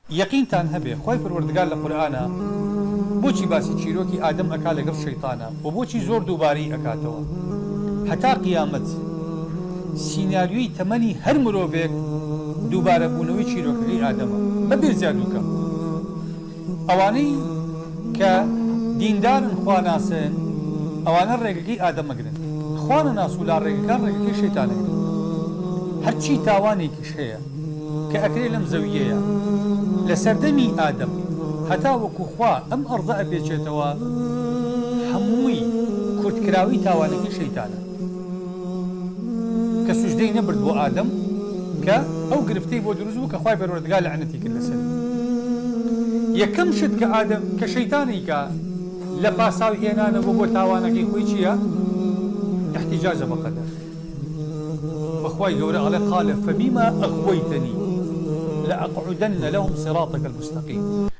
یەقینتان هەبێ خۆی پروەردگار لە قورئانە بۆچی باسی چیرۆکی ئادەم ئەکا لەگەڵ شەیتانە و بۆچی زۆر دووبارەی ئەکاتەوە هەتا قیامەت سیناریۆی تەمەنی هەر مرۆڤێک دووبارە بوونەوەی چیرۆکەکەی ئادەمە بەبێ زیادووکەم ئەوانەی کە دیندارن خواناسن ئەوانە ڕێگەکەی ئادەمەگرن خوانە ناسوولا ڕێگەکان ڕێگەکەی شەیتانەگرن هەرچی تاوانێکیش هەیە کە ئەکرێ لەم زەویەیە لە سەردەمی ئادەم هەتا وەکو خوا ئەم ئەرضە ئەپێچێتەوە هەمووی کورتکراوی تاوانەکەی شەیتانە کە سوژدەی نەبرد بۆ ئادەم کە ئەو گرفتەی بۆ دروست بوو کە خوای پەروەردگار لەعنەتی کرد لەسەر یەکەم شت کە ئادەم کە شەیتانی کە لە پاساو هێنانەوە بۆ تاوانەکەی خۆی چییە؟ احتیجاجە بەقەدەر بەخوای گەورە ئەڵێ قال فبما أغويتني لأقعدن لهم صراطك المستقيم